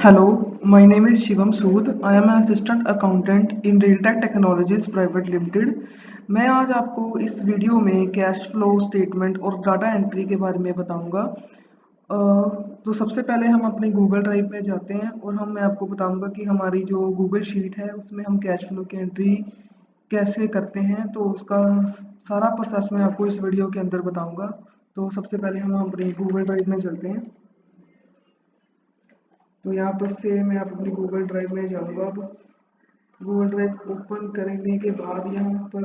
Hello, my name is Shivam Sood. I am an assistant accountant in Realtek Technologies Private Limited. मैं आज आपको इस video में cash flow statement और data entry के बारे में बताऊंगा। तो सबसे पहले हम अपने गूगल ड्राइव में जाते हैं और मैं आपको बताऊंगा कि हमारी जो गूगल शीट है उसमें हम कैश फ्लो की एंट्री कैसे करते हैं। तो उसका सारा प्रोसेस मैं आपको इस वीडियो के अंदर बताऊंगा। तो सबसे पहले हम अपनी गूगल ड्राइव में चलते हैं। तो यहाँ पर से मैं अपनी गूगल ड्राइव में जाऊँगा। अब गूगल ड्राइव ओपन करने के बाद यहाँ पर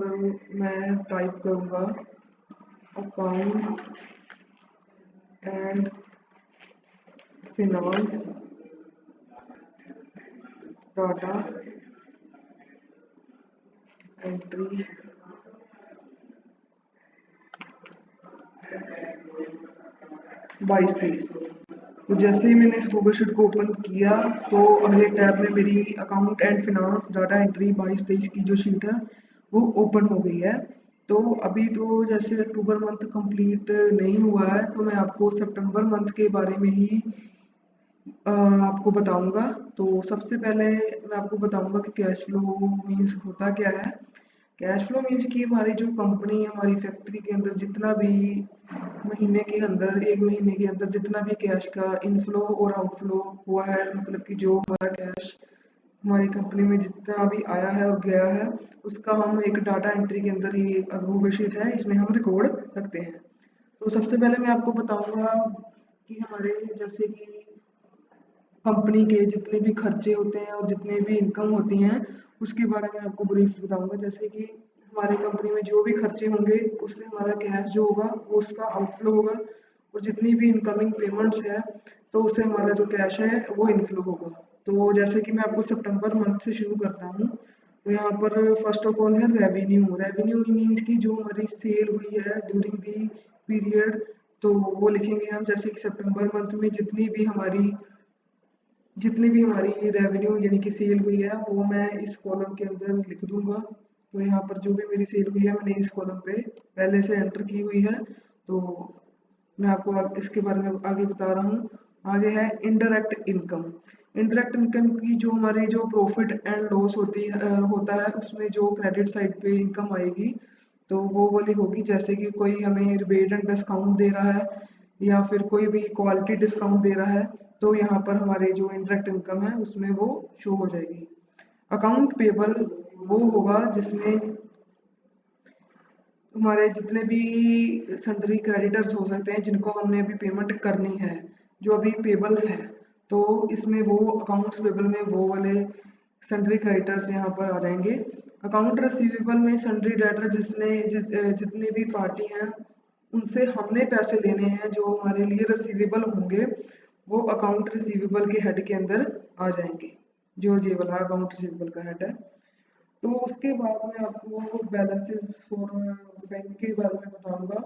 मैं टाइप करूँगा account and finance data entry. बाईस तेईस। तो जैसे ही मैंने इस गूगल शीट को ओपन किया तो अगले टैब में मेरी account and finance data entry 22-23 की जो शीट है वो ओपन हो गई है। तो अभी तो जैसे अक्टूबर मंथ कंप्लीट नहीं हुआ है तो मैं आपको सितंबर मंथ के बारे में ही आपको बताऊंगा। तो सबसे पहले मैं आपको बताऊंगा कि कैश फ्लो मीन्स होता क्या है। कैश फ्लो मीन्स कि हमारी जो कंपनी हमारी फैक्ट्री के अंदर जितना भी महीने के अंदर एक महीने के अंदर जितना भी कैश का इनफ्लो और आउटफ्लो हुआ है, मतलब कि जो हमारा कैश हमारी कंपनी में जितना भी आया है और गया है उसका हम एक डाटा एंट्री के अंदर ही गूगल शीट है इसमें हम रिकॉर्ड रखते हैं। तो सबसे पहले मैं आपको बताऊंगा कि हमारे जैसे कि कंपनी के जितने भी खर्चे होते हैं और जितने भी इनकम होती हैं उसके बारे में आपको ब्रीफ बताऊंगा। जैसे कि हमारी कंपनी में जो भी खर्चे होंगे उससे हमारा कैश जो होगा वो उसका आउटफ्लो होगा, और जितनी भी इनकमिंग पेमेंट्स है तो उससे हमारा जो कैश है वो इनफ्लो होगा। तो जैसे कि मैं आपको सितंबर मंथ से शुरू करता हूँ। तो यहाँ पर फर्स्ट ऑफ ऑल है रेवेन्यू। रेवेन्यू मीन्स की जो हमारी सेल हुई है ड्यूरिंग दी पीरियड, तो वो लिखेंगे हम। जैसे कि सितंबर मंथ में जितनी भी हमारी रेवेन्यू यानी कि सेल हुई है वो मैं इस कॉलम के अंदर लिख दूंगा। तो यहाँ पर जो भी मेरी सेल हुई है मैंने इस कॉलम पे पहले से एंटर की हुई है। तो मैं आपको इसके बारे में आगे बता रहा हूँ। आगे है इनडायरेक्ट इनकम। इनडायरेक्ट इनकम की जो हमारी जो प्रॉफिट एंड लॉस होता है उसमें जो क्रेडिट साइड पे इनकम आएगी तो वो वाली होगी। जैसे कि कोई हमें रिबेट एंड डिस्काउंट दे रहा है या फिर कोई भी क्वालिटी डिस्काउंट दे रहा है तो यहाँ पर हमारे जो इनडायरेक्ट इनकम है उसमें वो शो हो जाएगी। अकाउंट पेबल वो होगा जिसमें हमारे जितने भी सन्ड्री क्रेडिटर्स हो सकते हैं जिनको हमने अभी पेमेंट करनी है जो अभी पेबल है, तो इसमें वो अकाउंट्स पेबल में वो वाले सन्ड्री क्रेडिटर्स यहाँ पर आ जाएंगे। अकाउंट रिसीवेबल में सन्ड्री डेटर जितने भी पार्टी हैं उनसे हमने पैसे लेने हैं जो हमारे लिए रिसीवेबल होंगे वो अकाउंट रिसीवेबल के हेड के अंदर आ जाएंगे, जो ये वाला अकाउंट रिसीवेबल का हेड है। तो उसके बाद मैं आपको बैलेंसेस फॉर बैंक के बारे में बताऊंगा।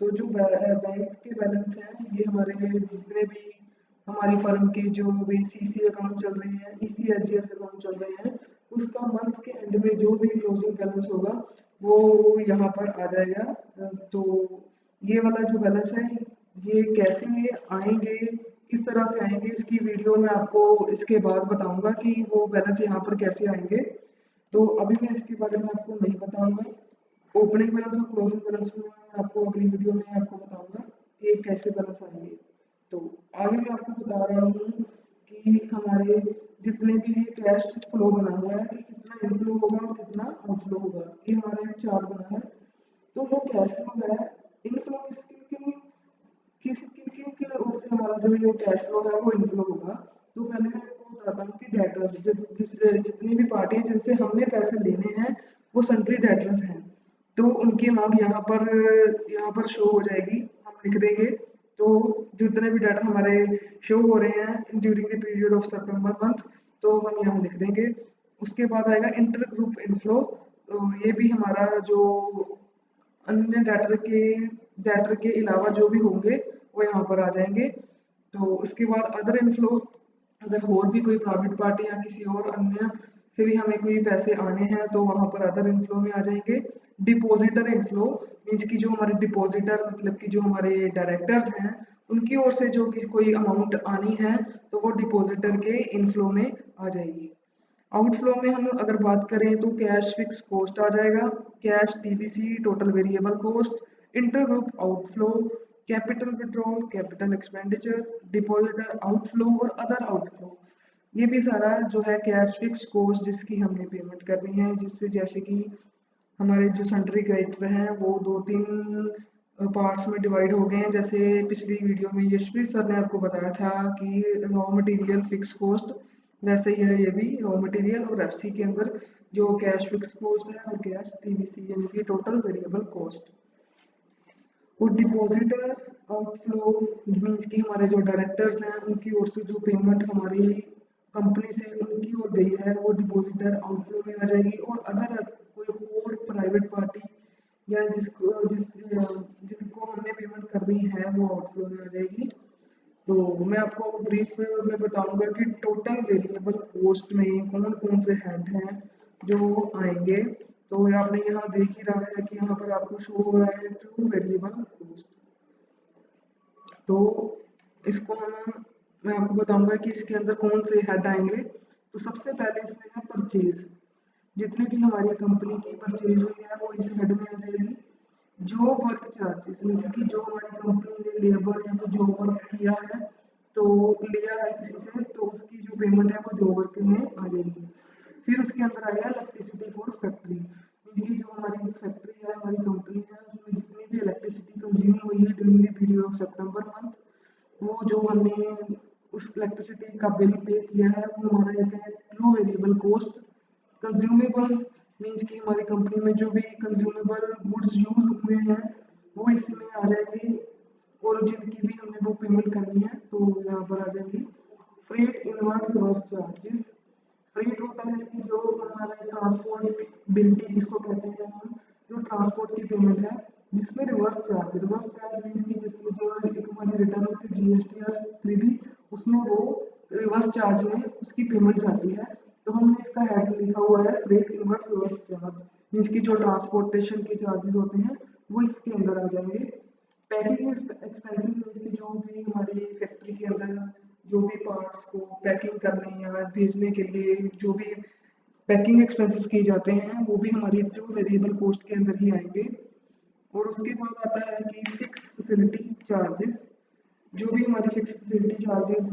तो जो बैंक के बैलेंस हैं ये हमारे जितने भी हमारी फर्म के जो भी सीसी अकाउंट चल रहे हैं, ईसीएचजीएस अकाउंट चल रहे हैं, उसका मंथ के एंड में जो भी क्लोजिंग बैलेंस होगा वो यहाँ पर आ जाएगा। तो ये वाला जो बैलेंस है ये कैसे आएंगे, किस तरह से आएंगे, इसकी वीडियो मैं आपको इसके बाद बताऊंगा कि वो बैलेंस यहाँ पर कैसे आएंगे। तो अभी मैं इसके बारे में आपको नहीं बताऊंगा। ओपनिंग बैलेंस और क्लोजिंग बैलेंस में मैं आपको अगली वीडियो में आपको बताऊंगा कि कैसे बैलेंस आएंगे। तो आगे मैं आपको बता रहा हूँ कि हमारे जितने भी कैश फ्लो बना हुआ है कि कितना इनफ्लो होगा और कितना आउटफ्लो होगा, ये हमारा एक चार्ट बना है। तो जो कैश फ्लो है इनफ्लो किस किन किन के ओर से हमारा जो कैश फ्लो है वो इनफ्लो होगा। तो पहले मैं आपको बताता हूँ कि डेटर्स जितनी भी पार्टियां जिनसे हमने पैसे लेने हैं वो सन्ड्री डेटर्स हैं, तो उनकी अमाउंट यहाँ पर शो हो जाएगी, हम लिख देंगे। तो जितने भी डाटा हमारे शो हो रहे हैं during the period of September month तो हम यहाँ लिख देंगे। उसके बाद आएगा इंटर ग्रुप इनफ्लो। तो ये भी हमारा जो अन्य डेटर के अलावा जो भी होंगे वो यहाँ पर आ जाएंगे। तो उसके बाद अदर इनफ्लो, अगर और भी कोई प्राइवेट पार्टी या किसी और अन्य से भी हमें कोई पैसे आने हैं तो वहाँ पर अदर इनफ्लो में आ जाएंगे। डिपॉजिटर इनफ्लो मीन्स की जो हमारे डिपॉजिटर मतलब कि जो हमारे डायरेक्टर्स हैं उनकी ओर से जो कि कोई अमाउंट आनी है तो वो डिपॉजिटर के इनफ्लो में आ जाएगी। आउटफ्लो में हम अगर बात करें तो कैश फिक्स कॉस्ट आ जाएगा, cash TBC total variable cost, intergroup outflow, capital withdrawal, capital expenditure, depositor outflow और अदर आउटफ्लो। ये भी सारा जो है कैश फिक्स कॉस्ट जिसकी हमने पेमेंट करनी है, जिससे जैसे कि हमारे जो सन्ड्री क्रेडिटर हैं वो 2-3 पार्ट्स में डिवाइड हो गए हैं। जैसे पिछली वीडियो में यशप्रीत सर ने आपको बताया था कि रॉ मटेरियल फिक्स कॉस्ट, वैसे ही है ये भी रॉ मटेरियल और एफसी के अंदर जो कैश फिक्स कॉस्ट है और कैश टीवीसी यानी कि टोटल वेरिएबल कॉस्ट। और डिपॉजिटर आउटफ्लो मीन्स कि हमारे जो डायरेक्टर्स हैं उनकी ओर से जो पेमेंट हमारी कंपनी से उनकी ओर गई है वो डिपॉजिटर आउटफ्लो में आ जाएगी। और अगर कोई और प्राइवेट पार्टी या जिनको हमने पेमेंट करनी है वो आउटफ्लो में आ जाएगी। तो मैं आपको ब्रीफ में बताऊंगा कि टोटल वेरिएबल कॉस्ट में कौन कौन से हेड हैं जो आएंगे। तो आपने यहाँ देख ही रहा है कि यहाँ पर आपको शो हो रहा है ट्रू वेरिएबल कॉस्ट। तो इसको मैं आपको बताऊंगा कि इसके अंदर कौन से हेड आएंगे। तो सबसे पहले इसमें है परचेज, जितनी भी हमारी कंपनी की परचेज हुई है वो इस हेड में आ जाएगी। जो वर्क चार्जेस मतलब कि जो हमारी कंपनी ने लेबर या फिर जो वर्क किया है तो लिया है किसी से तो उसकी जो पेमेंट है वो जो वर्क में आ जाएगी। फिर उसके अंदर आएगा इलेक्ट्रिसिटी फॉर फैक्ट्री, ये जो हमारी फैक्ट्री है हमारी कंपनी है उसमें जितनी भी इलेक्ट्रिसिटी कंज्यूम हुई है during the period of September month, वो जो हमने उस इलेक्ट्रिसिटी का बिल पे किया है वो हमारा एक है true variable cost. Consumable means कि हमारी कंपनी में जो भी कंज्यूमेबल गुड्स यूज हुए हैं वो इसमें आ जाएंगे और जिनकी भी हमने वो पेमेंट करनी है तो यहाँ पर आ जाएंगी। Freight inward loss charges, freight होता है कि जो हमारा ट्रांसपोर्टेबिलिटी जिसको कहते हैं हम, जो ट्रांसपोर्ट की पेमेंट है जिसमें रिवर्स चार्ज मीन्स कि जिसमें जो एक हमारी रिटर्न होती है जीएसटी या फिर भी उसमें वो रिवर्स चार्ज में उसकी पेमेंट जाती है। तो हमने इसका हेड लिखा हुआ है freight inward reverse charge means की जो ट्रांसपोर्टेशन के चार्जेस होते हैं वो इसके अंदर आ जाएंगे। पैकिंग एक्सपेंसेस मीन्स की जो भी हमारी फैक्ट्री के अंदर जो भी पार्ट्स को पैकिंग करने या भेजने के लिए जो भी पैकिंग एक्सपेंसेस किए जाते हैं वो भी हमारी ट्रू वेरिएबल कॉस्ट के अंदर ही आएंगे। और उसके बाद आता है कि फिक्स फैसिलिटी चार्जेस, जो भी हमारी फिक्स फैसिलिटी चार्जेस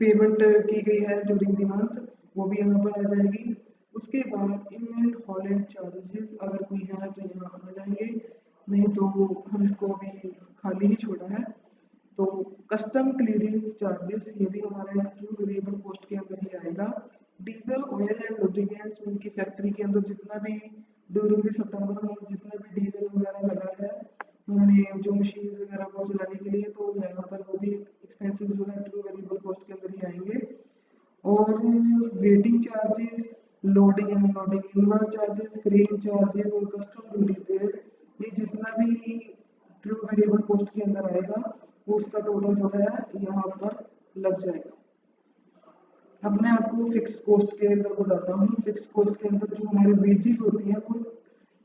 पेमेंट की गई है ड्यूरिंग द मंथ वो भी यहाँ पर आ जाएगी। उसके बाद इन एंड हॉलैंड चार्जेस अगर कोई है तो यहाँ आ जाएंगे, नहीं तो हम इसको अभी खाली ही छोड़ा है। तो कस्टम क्लीयरेंस चार्जेस ये भी हमारे ट्रू वेरिएबल कॉस्ट के अंदर ही आएगा। डीजल ऑयल एंड लुब्रिकेंट्स उनकी फैक्ट्री के अंदर जितना भी ड्यूरिंग द सितंबर में जितना भी डीजल वगैरह लगा है उन्होंने जो मशीन वगैरह को चलाने के लिए तो यहाँ पर वो भी एक्सपेंसेस जो है ट्रू वेरिएबल कॉस्ट के अंदर ही आएंगे। और waiting charges, loading and unloading inward charges, crane charges और कस्टम ड्यूटी पेड, ये जितना भी ट्रू वेरिएबल कॉस्ट के अंदर आएगा वो उसका टोटल जो है यहाँ पर लग जाएगा। अब मैं आपको फिक्स कॉस्ट के अंदर बताता हूँ। फिक्स कॉस्ट के अंदर जो हमारी वेजेस होती हैं वो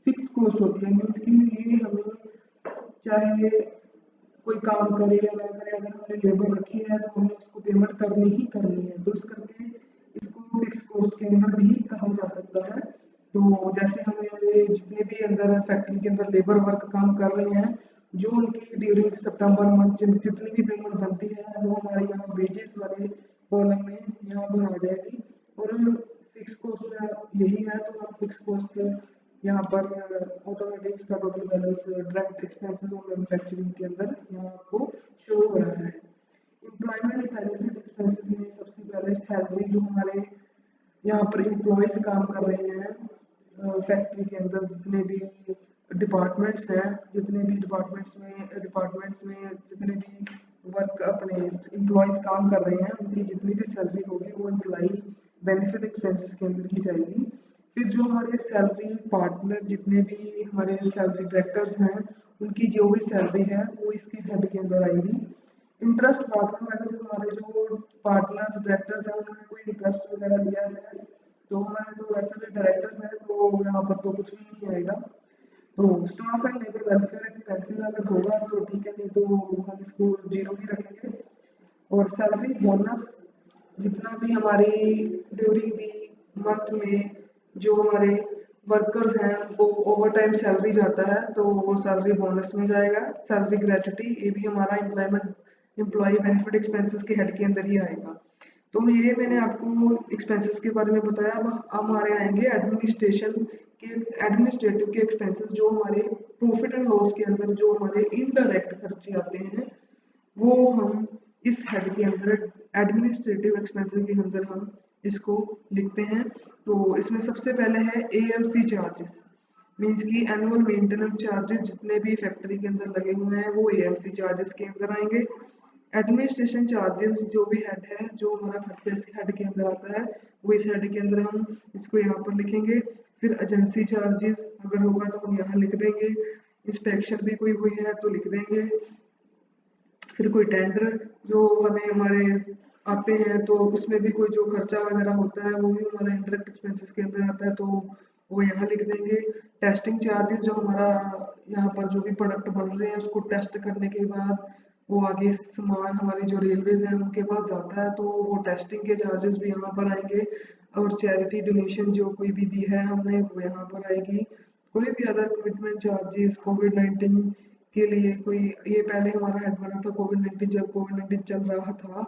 फिक्स कॉस्ट होती है मीन्स कि ये हमें चाहे कोई काम करे या ना करे अगर हमने लेबर रखी है तो हमें उसको पेमेंट करनी ही करनी है, तो इस करके इसको फिक्स कॉस्ट के अंदर भी कहा जा सकता है। तो जैसे हमें जितने भी अंदर फैक्ट्री के अंदर लेबर वर्क काम कर रहे हैं जो उनकी ड्यूरिंग सितंबर मंथ जितनी भी पेमेंट बनती है वो हमारे यहाँ वेजेस वाले कॉलम में यहाँ पर आ जाएगी। और फिक्स कॉस्ट में यही है तो हम फिक्स कॉस्ट यहाँ पर ऑटोमेटिक इसका टोटल बैलेंस डायरेक्ट एक्सपेंसेस और मैन्युफैक्चरिंग के अंदर यहाँ आपको शो हो रहा है। एम्प्लॉयमेंट बेनिफिट एक्सपेंसेस में सबसे पहले सैलरी जो हमारे यहाँ पर एम्प्लॉयज काम कर रहे हैं फैक्ट्री के अंदर जितने भी डिपार्टमेंट्स हैं डिपार्टमेंट्स में जितने भी वर्क अपने एम्प्लॉयज काम कर रहे हैं उनकी जितनी भी सैलरी होगी वो एम्प्लॉय बेनिफिट एक्सपेंसेस के अंदर ही जाएगी। फिर जो हमारे सैलरी पार्टनर जितने भी हमारे सैलरी डायरेक्टर्स हैं उनकी जो भी सैलरी है वो इसके हेड के अंदर आएगी। इंटरेस्ट पार्टनर अगर हमारे जो पार्टनर्स डायरेक्टर्स हैं उन्होंने कोई इंटरेस्ट वगैरह लिया है तो हमारे तो वैसे भी डायरेक्टर्स हैं तो यहाँ पर तो कुछ भी नहीं आएगा। तो staff and labour welfare expenses अगर होगा तो ठीक है, नहीं तो हम इसको जीरो ही रखेंगे। और सैलरी बोनस जितना भी हमारी ड्यूरिंग दी मंथ में जो हमारे वर्कर्स हैं उनको ओवर टाइम सैलरी जाता है तो वो सैलरी बोनस में जाएगा। सैलरी ग्रेचुटी ये भी हमारा एम्प्लॉय बेनिफिट एक्सपेंसेस के हेड के अंदर ही आएगा। तो ये मैंने आपको एक्सपेंसेस के बारे में बताया। अब हमारे आएंगे एडमिनिस्ट्रेशन के एडमिनिस्ट्रेटिव के एक्सपेंसेस जो हमारे प्रॉफिट एंड लॉस के अंदर जो हमारे इनडायरेक्ट खर्चे आते हैं वो हम इस हेड के अंदर एडमिनिस्ट्रेटिव एक्सपेंसेस के अंदर हम इसको लिखते हैं। तो इसमें सबसे पहले है एएमसी चार्जेस, मीन्स की एनुअल मेंटेनेंस चार्जेस जितने भी फैक्ट्री के अंदर लगे हुए हैं वो एएमसी चार्जेस के अंदर आएंगे। एडमिनिस्ट्रेशन चार्जेस जो भी हेड है जो हमारा खर्चा इस हेड के अंदर आता है वो इस हेड के अंदर हम इसको यहाँ पर लिखेंगे। फिर एजेंसी चार्जेस अगर होगा तो हम यहाँ लिख देंगे। इंस्पेक्शन भी कोई हुई है तो लिख देंगे। फिर कोई टेंडर जो हमें हमारे आते हैं तो उसमें भी कोई जो खर्चा वगैरह होता है वो भी हमारा इंडायरेक्ट एक्सपेंसेस के अंदर आता है तो वो यहाँ लिख देंगे। टेस्टिंग चार्जेस जो हमारा यहाँ पर जो भी प्रोडक्ट बन रहे हैं उसको टेस्ट करने के बाद वो आगे सामान हमारे जो रेलवेज हैं उनके पास जाता है तो वो टेस्टिंग के चार्जेस भी यहाँ पर आएंगे। और चैरिटी डोनेशन जो कोई भी दी है हमने वो यहाँ पर आएगी। कोई भी अदर कमिटमेंट चार्जेस कोविड-19 के लिए कोई ये पहले हमारा हेड बना था कोविड-19 जब कोविड-19 चल रहा था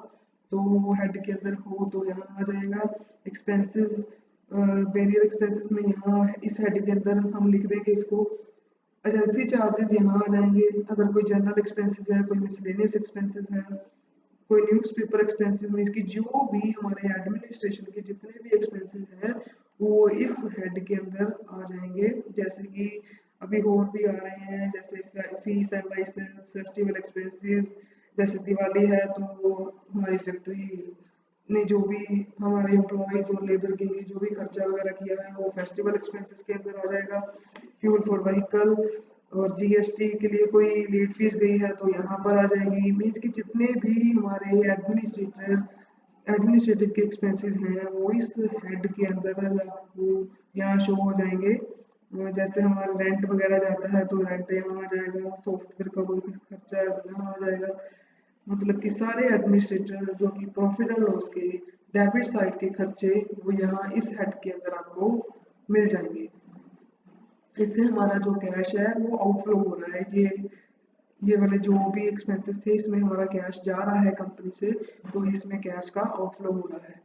तो वो हेड के अंदर हो तो यहाँ आ जाएगा। एक्सपेंसेस वेरियल एक्सपेंसेस में यहाँ इस हेड के अंदर हम लिख देंगे इसको। एजेंसी चार्जेस यहाँ आ जाएंगे। अगर कोई जनरल एक्सपेंसेस है कोई मिसलेनियस एक्सपेंसेस है कोई न्यूज़पेपर एक्सपेंसेस में इसकी जो भी हमारे एडमिनिस्ट्रेशन के जितने भी एक्सपेंसेस हैं वो इस हेड के अंदर आ जाएंगे। जैसे कि अभी और भी आ रहे हैं जैसे fees and license festival expenses. जैसे दिवाली है तो वो हमारी फैक्ट्री ने जो भी हमारे एम्प्लॉयज और लेबर के लिए जो भी खर्चा वगैरह किया है वो फेस्टिवल एक्सपेंसेस के अंदर आ जाएगा। फ्यूल फॉर व्हीकल और जीएसटी के लिए कोई लेट फीस गई है तो यहाँ पर आ जाएगी। मीन्स कि जितने भी हमारे एडमिनिस्ट्रेटिव के एक्सपेंसेस हैं वो इस हेड के अंदर आपको यहाँ शो हो जाएंगे। जैसे हमारा रेंट वगैरह जाता है तो रेंट यहाँ आ जाएगा। सॉफ्टवेयर का कोई खर्चा है तो यहाँ आ जाएगा। मतलब कि सारे एडमिनिस्ट्रेटर जो कि प्रॉफिट एंड लॉस के डेबिट साइड के खर्चे वो यहाँ इस हेड के अंदर आपको मिल जाएंगे। इससे हमारा जो कैश है वो आउटफ्लो हो रहा है। ये वाले जो भी एक्सपेंसेस थे इसमें हमारा कैश जा रहा है कंपनी से तो इसमें कैश का आउटफ्लो हो रहा है।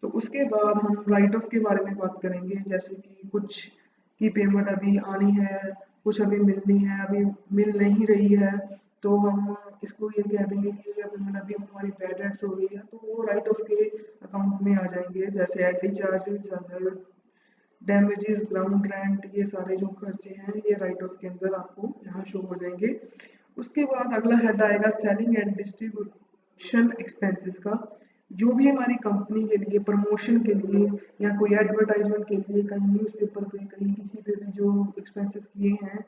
तो उसके बाद हम राइट ऑफ के बारे में बात करेंगे जैसे कि कुछ की पेमेंट अभी आनी है कुछ अभी मिलनी है अभी मिल नहीं रही है तो हम इसको ये कह देंगे कि ये पेमेंट अभी हमारी बैड डेट्स हो गई है तो वो राइट ऑफ के अकाउंट में आ जाएंगे। जैसे ad charges damages ground rent ये सारे जो खर्चे हैं ये राइट ऑफ के अंदर आपको यहाँ शो हो जाएंगे। उसके बाद अगला हेड आएगा सेलिंग एंड डिस्ट्रीब्यूशन एक्सपेंसेस का। जो भी हमारी कंपनी के लिए प्रमोशन के लिए या कोई एडवर्टाइजमेंट के लिए कहीं न्यूज़पेपर पे कहीं किसी पे भी जो एक्सपेंसेस किए हैं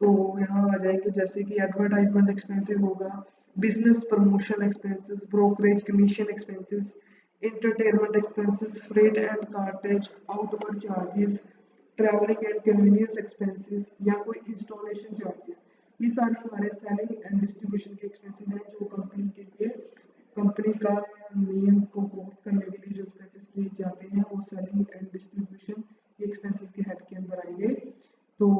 तो यहाँ आ जाएंगे। जैसे कि एडवर्टाइजमेंट एक्सपेंसेस होगा business promotion expenses brokerage commission expenses entertainment expenses, freight and cartage, outward charges, traveling and convenience expenses या कोई इंस्टॉलेशन चार्जेस। ये सारे हमारे सेलिंग एंड डिस्ट्रीब्यूशन के एक्सपेंसेस हैं जो कंपनी के लिए कंपनी का नियम को ग्रोथ करने के लिए जो एक्सपेंसेस किए जाते हैं वो सेलिंग एंड डिस्ट्रीब्यूशन के एक्सपेंसेस के हेड के अंदर आएंगे। तो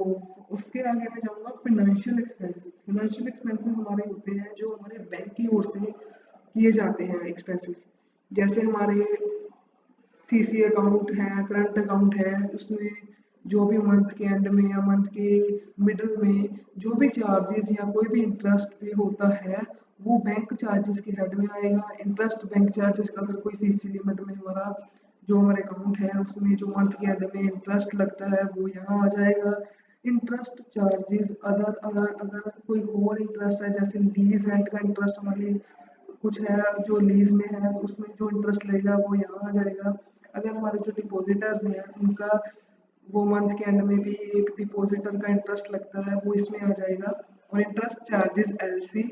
उसके आगे मैं जाऊँगा फिनेंशियल एक्सपेंसेस। फिनेंशियल एक्सपेंसेस हमारे होते हैं जो हमारे बैंक की ओर से किए जाते हैं एक्सपेंसेस। जैसे हमारे सीसी अकाउंट है करंट अकाउंट है उसमें जो भी मंथ के एंड में या मंथ के मिडल में जो भी चार्जेस या कोई भी इंटरेस्ट पे होता है वो बैंक चार्जेस के हेड में आएगा। इंटरेस्ट बैंक चार्जेस का अगर कोई सीसी लिमिट में हमारा जो हमारे अकाउंट है उसमें जो मंथ के एंड में इंटरेस्ट लगता है वो यहाँ आ जाएगा। इंटरेस्ट चार्जेस अदर अगर अगर कोई और इंटरेस्ट है जैसे लीज रेंट का इंटरेस्ट हमारी कुछ है जो लीज में है उसमें जो इंटरेस्ट लगेगा वो यहाँ आ जाएगा। अगर हमारे जो डिपॉजिटर्स हैं उनका वो मंथ के एंड में भी एक डिपॉजिटर का इंटरेस्ट लगता है वो इसमें आ जाएगा। और इंटरेस्ट चार्जेस एलसी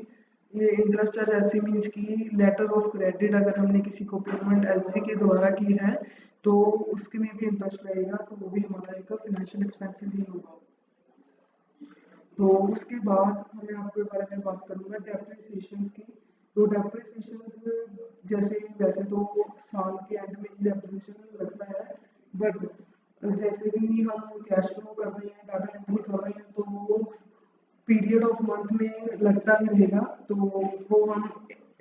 ये इंटरेस्ट चार्ज एलसी मीन्स की लेटर ऑफ क्रेडिट अगर हमने किसी को पेमेंट एलसी के द्वारा की है तो उसके में भी इंटरेस्ट लगेगा तो वो भी हमारा एक फाइनेंशियल एक्सपेंसेस ही होगा। तो उसके बाद मैं आपके बारे में बात करूँगा डेप्रिसिएशन की। तो डेप्रिसिएशन जैसे वैसे तो साल के एंड में ही डेप्रिसिएशन लगता है, बट जैसे भी हम कैश फ्लो कर रहे हैं, डाटा एंट्री कर रहे हैं, तो वो पीरियड ऑफ मंथ में लगता ही रहेगा। तो वो हम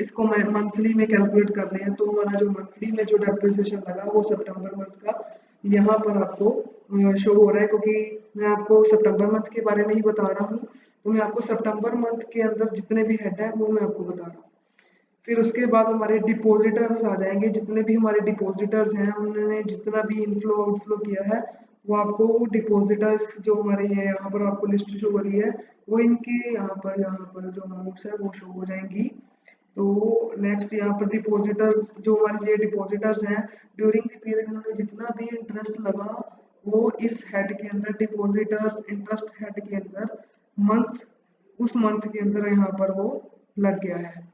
इसको मंथली में कैलकुलेट कर रहे हैं, तो हमारा जो मंथली में जो डेप्रिसिएशन लगा वो सितंबर मंथ का यहाँ पर आपको शो हो रहा है, क्योंकि मैं आपको सितंबर मंथ के बारे में ही बता रहा हूँ। तो मैं आपको सितंबर मंथ के अंदर जितने भी हेड है वो मैं आपको बता रहा हूँ। फिर उसके बाद हमारे डिपॉजिटर्स आ जाएंगे। जितने भी हमारे डिपॉजिटर्स हैं, उन्होंने जितना भी इनफ्लो आउटफ्लो किया है, वो आपको डिपॉजिटर्स जो हमारे ये यहाँ पर आपको लिस्ट शो हो रही है, वो इनके यहाँ पर जो अमाउंट्स है वो शो हो जाएंगी। तो नेक्स्ट यहाँ पर डिपॉजिटर्स जो हमारे ये डिपॉजिटर्स हैं, ड्यूरिंग द पीरियड उन्होंने जितना भी इंटरेस्ट लगा वो इस हेड के अंदर डिपॉजिटर्स इंटरेस्ट हेड के अंदर मंथ उस मंथ के अंदर यहाँ पर वो लग गया है।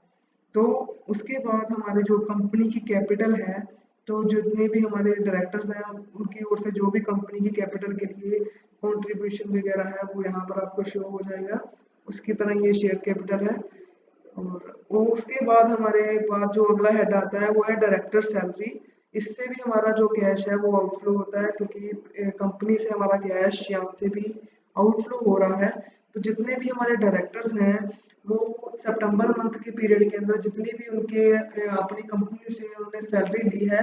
तो उसके बाद हमारे जो कंपनी की कैपिटल है, तो जितने भी हमारे डायरेक्टर्स हैं उनकी ओर से जो भी कंपनी की कैपिटल के लिए कंट्रीब्यूशन वगैरह है वो यहाँ पर आपको शो हो जाएगा। उसकी तरह ये शेयर कैपिटल है। और वो उसके बाद हमारे पास जो अगला हेड आता है वो है डायरेक्टर सैलरी। इससे भी हमारा जो कैश है वो आउटफ्लो होता है, क्योंकि कंपनी से हमारा कैश यहाँ से भी आउटफ्लो हो रहा है। तो जितने भी हमारे डायरेक्टर्स हैं वो सितंबर मंथ के पीरियड के अंदर जितनी भी उनके अपनी कंपनी से उन्होंने सैलरी ली है,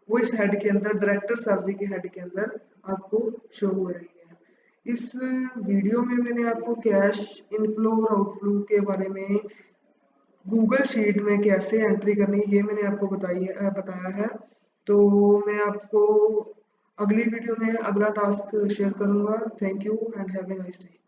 वो इस हेड के अंदर डायरेक्टर सैलरी के हेड के अंदर आपको शो हो रही है। इस वीडियो में मैंने आपको कैश इनफ्लो और आउटफ्लो के बारे में गूगल शीट में कैसे एंट्री करनी है ये मैंने आपको बताया है। तो मैं आपको अगली वीडियो में अगला टास्क शेयर करूंगा। Thank you and have a nice day.